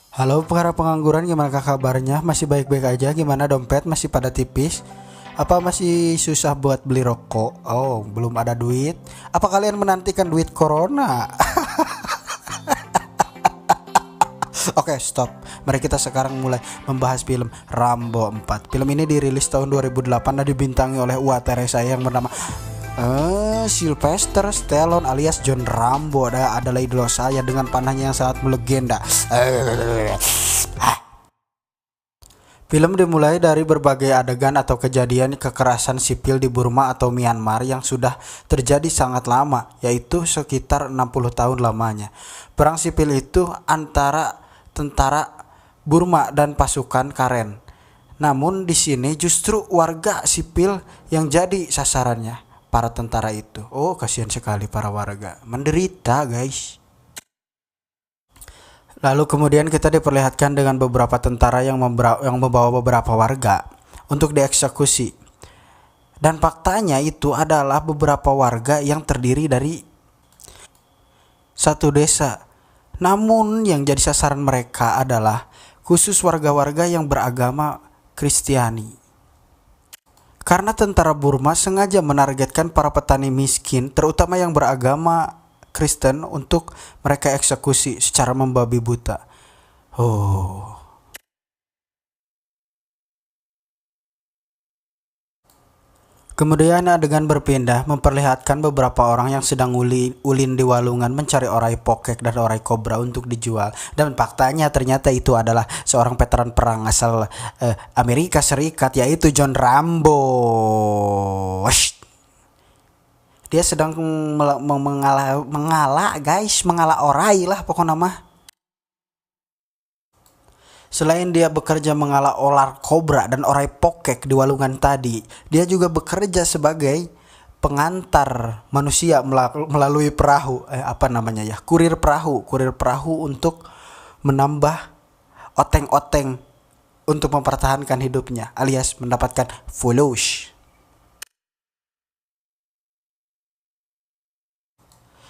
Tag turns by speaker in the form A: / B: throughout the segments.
A: Halo para pengangguran, gimana kabarnya? Masih baik-baik aja? Gimana dompet masih pada tipis? Apa masih susah buat beli rokok? Oh, belum ada duit? Apa kalian menantikan duit corona? Oke, stop. Mari kita sekarang mulai membahas film Rambo 4. Film ini dirilis tahun 2008 dan dibintangi oleh Teresa yang bernama Sylvester Stallone alias John Rambo adalah idola saya dengan panahnya yang sangat melegenda. Film dimulai dari berbagai adegan atau kejadian kekerasan sipil di Burma atau Myanmar yang sudah terjadi sangat lama, yaitu sekitar 60 tahun lamanya. Perang sipil itu antara tentara Burma dan pasukan Karen. Namun di sini justru warga sipil yang jadi sasarannya para tentara itu. Oh, kasihan sekali para warga. Menderita, guys. Lalu kemudian kita diperlihatkan dengan beberapa tentara yang membawa beberapa warga untuk dieksekusi. Dan faktanya itu adalah beberapa warga yang terdiri dari satu desa. Namun yang jadi sasaran mereka adalah khusus warga-warga yang beragama Kristiani. Karena tentara Burma sengaja menargetkan para petani miskin, terutama yang beragama Kristen, untuk mereka eksekusi secara membabi buta. Oh. Kemudian adegan berpindah memperlihatkan beberapa orang yang sedang ulin di walungan mencari orai pokek dan orai kobra untuk dijual. Dan faktanya ternyata itu adalah seorang veteran perang asal Amerika Serikat, yaitu John Rambo. Wush. Dia sedang mengalah orai lah pokoknya mah. Selain dia bekerja mengalah olar kobra dan orai pokek di walungan tadi, dia juga bekerja sebagai pengantar manusia melalui perahu, kurir perahu untuk menambah oteng-oteng untuk mempertahankan hidupnya, alias mendapatkan fulush.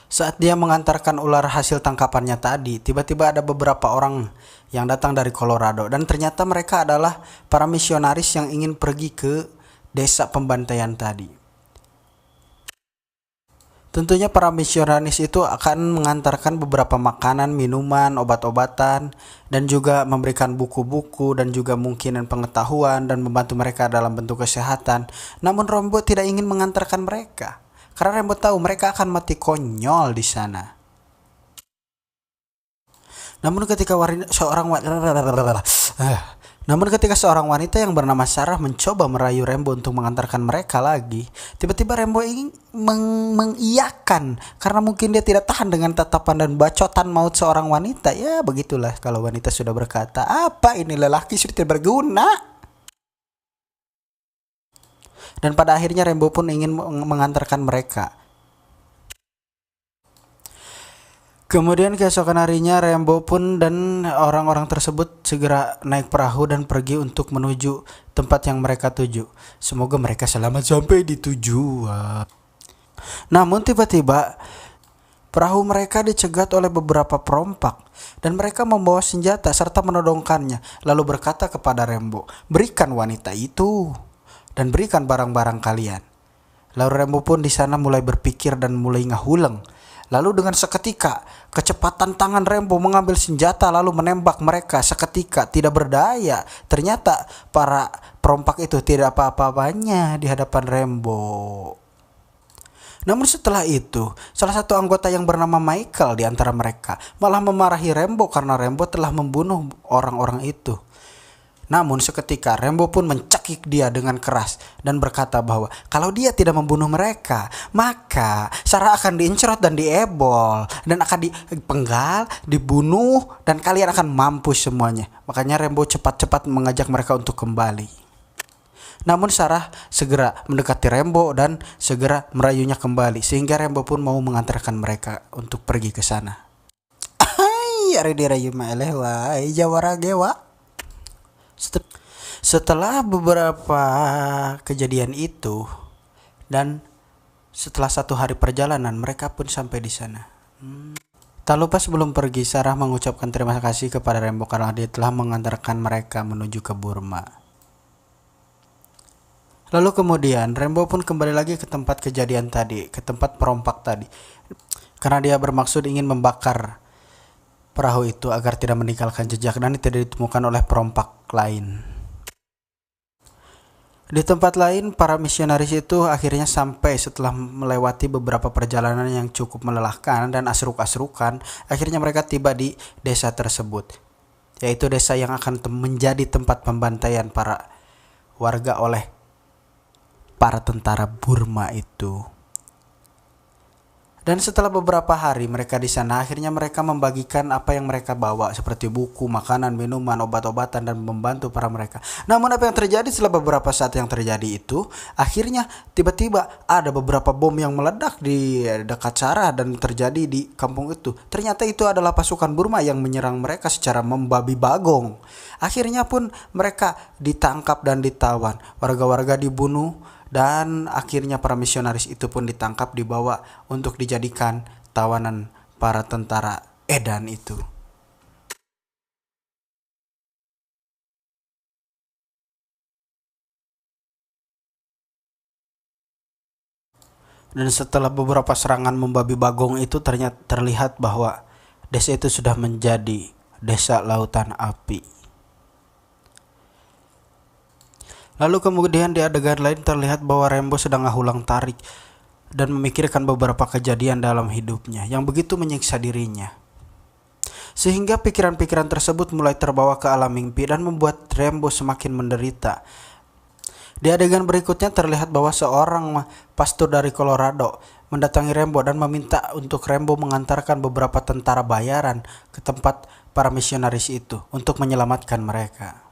A: Saat dia mengantarkan ular hasil tangkapannya tadi, tiba-tiba ada beberapa orang yang datang dari Colorado, dan ternyata mereka adalah para misionaris yang ingin pergi ke desa pembantaian tadi. Tentunya para misionaris itu akan mengantarkan beberapa makanan, minuman, obat-obatan, dan juga memberikan buku-buku dan juga mungkin pengetahuan dan membantu mereka dalam bentuk kesehatan. Namun Rambo tidak ingin mengantarkan mereka. Karena Rambo tahu mereka akan mati konyol di sana. Namun ketika seorang wanita yang bernama Sarah mencoba merayu Rambo untuk mengantarkan mereka lagi, tiba-tiba Rambo ingin mengiyakan karena mungkin dia tidak tahan dengan tatapan dan bacotan maut seorang wanita. Ya begitulah kalau wanita sudah berkata, apa ini lelaki sudah tidak berguna. Dan pada akhirnya Rambo pun ingin mengantarkan mereka. Kemudian keesokan harinya Rambo pun dan orang-orang tersebut segera naik perahu dan pergi untuk menuju tempat yang mereka tuju. Semoga mereka selamat sampai di tujuan. Namun tiba-tiba perahu mereka dicegat oleh beberapa perompak dan mereka membawa senjata serta menodongkannya, lalu berkata kepada Rambo, "Berikan wanita itu dan berikan barang-barang kalian." Lalu Rambo pun di sana mulai berpikir dan mulai ngahuleng. Lalu dengan seketika, kecepatan tangan Rambo mengambil senjata lalu menembak mereka seketika, tidak berdaya. Ternyata para perompak itu tidak apa-apanya di hadapan Rambo. Namun setelah itu, salah satu anggota yang bernama Michael di antara mereka malah memarahi Rambo karena Rambo telah membunuh orang-orang itu. Namun seketika Rambo pun mencekik dia dengan keras dan berkata bahwa kalau dia tidak membunuh mereka, maka Sarah akan diincerot dan diebol dan akan dipenggal, dibunuh, dan kalian akan mampus semuanya. Makanya Rambo cepat-cepat mengajak mereka untuk kembali. Namun Sarah segera mendekati Rambo dan segera merayunya kembali sehingga Rambo pun mau mengantarkan mereka untuk pergi ke sana. Ari dirayu maeleh wae jawara gewa. Setelah beberapa kejadian itu dan setelah 1 hari perjalanan mereka pun sampai di sana. Tak lupa sebelum pergi, Sarah mengucapkan terima kasih kepada Rembo karena dia telah mengantarkan mereka menuju ke Burma. Lalu kemudian Rembo pun kembali lagi ke tempat kejadian tadi, ke tempat perompak tadi. Karena dia bermaksud ingin membakar perahu itu agar tidak meninggalkan jejak dan tidak ditemukan oleh perompak lain. Di tempat lain, para misionaris itu akhirnya sampai setelah melewati beberapa perjalanan yang cukup melelahkan dan asruk-asrukan. Akhirnya mereka tiba di desa tersebut, yaitu desa yang akan menjadi tempat pembantaian para warga oleh para tentara Burma itu. Dan setelah beberapa hari mereka di sana, akhirnya mereka membagikan apa yang mereka bawa seperti buku, makanan, minuman, obat-obatan dan membantu para mereka. Namun apa yang terjadi setelah beberapa saat yang terjadi itu, akhirnya tiba-tiba ada beberapa bom yang meledak di dekat Sarah dan terjadi di kampung itu. Ternyata itu adalah pasukan Burma yang menyerang mereka secara membabi bagong. Akhirnya pun mereka ditangkap dan ditawan. Warga-warga dibunuh. Dan akhirnya para misionaris itu pun ditangkap, dibawa untuk dijadikan tawanan para tentara edan itu. Dan setelah beberapa serangan membabi bagong itu ternyata terlihat bahwa desa itu sudah menjadi desa lautan api. Lalu kemudian di adegan lain terlihat bahwa Rembo sedang ngulang tarik dan memikirkan beberapa kejadian dalam hidupnya yang begitu menyiksa dirinya. Sehingga pikiran-pikiran tersebut mulai terbawa ke alam mimpi dan membuat Rembo semakin menderita. Di adegan berikutnya terlihat bahwa seorang pastor dari Colorado mendatangi Rembo dan meminta untuk Rembo mengantarkan beberapa tentara bayaran ke tempat para misionaris itu untuk menyelamatkan mereka.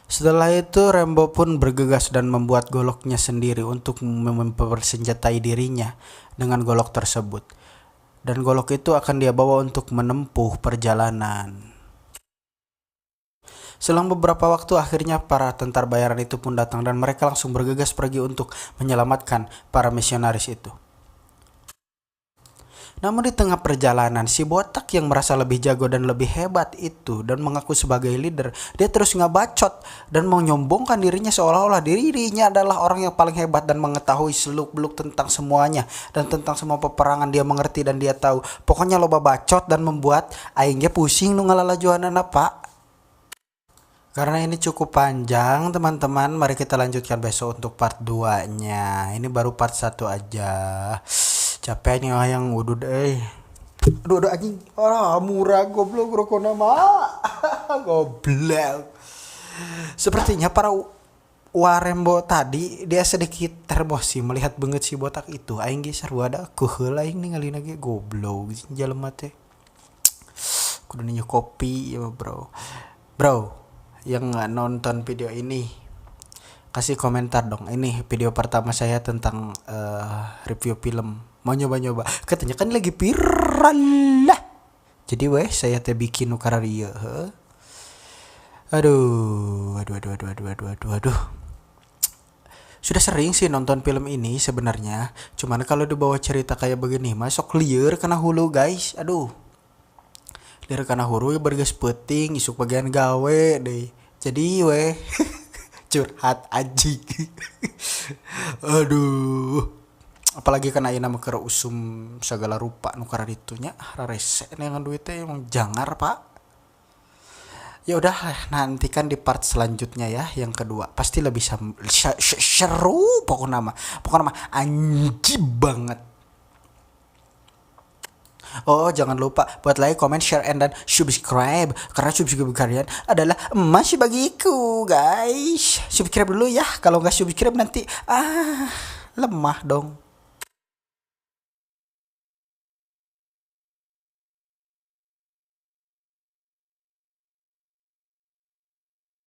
A: Setelah itu Rembo pun bergegas dan membuat goloknya sendiri untuk mempersenjatai dirinya dengan golok tersebut. Dan golok itu akan dia bawa untuk menempuh perjalanan. Selang beberapa waktu akhirnya para tentara bayaran itu pun datang dan mereka langsung bergegas pergi untuk menyelamatkan para misionaris itu. Namun di tengah perjalanan, si botak yang merasa lebih jago dan lebih hebat itu dan mengaku sebagai leader, dia terus ngabacot dan menyombongkan dirinya seolah-olah dirinya adalah orang yang paling hebat dan mengetahui seluk-beluk tentang semuanya dan tentang semua peperangan dia mengerti dan dia tahu. Pokoknya loba bacot dan membuat aingnya pusing nu ngalalajuanana, Pak. Karena ini cukup panjang teman-teman, mari kita lanjutkan besok untuk part 2-nya. Ini baru part 1 aja. Capek nih yang wudhu deh. Aduh anjing. Murah goblok rokok nama. Goblok. Sepertinya para Warembo tadi dia sedikit termosi melihat banget si botak itu. Aing ge sarwada kuheul aing ningalin lagi goblok jelema teh. Kudu nanya kopi ya, Bro. Bro, yang nggak nonton video ini kasih komentar dong. Ini video pertama saya tentang review film. Mau nyoba-nyoba. Katanya kan lagi viral lah. Jadi saya teh bikin ukararia. Aduh. Sudah sering sih nonton film ini sebenarnya. Cuman kalau dibawa cerita kayak begini masuk liar kena hulu guys. Aduh. Liar kena hulu ya bergas peting isuk bagian gawe deh. Jadi curhat anjing. Aduh. Apalagi kena ayeuna mah keur usum segala rupa nu kara ditunya rarese dengan duit teh emang jangar, Pak. Ya udah nantikan di part selanjutnya ya, yang kedua. Pasti lebih seru pokoknya mah anjing banget. Oh, jangan lupa buat like, comment, share, and dan subscribe. Karena subscribe kalian adalah emas bagiku, guys. Subscribe dulu ya. Kalau nggak subscribe nanti lemah dong.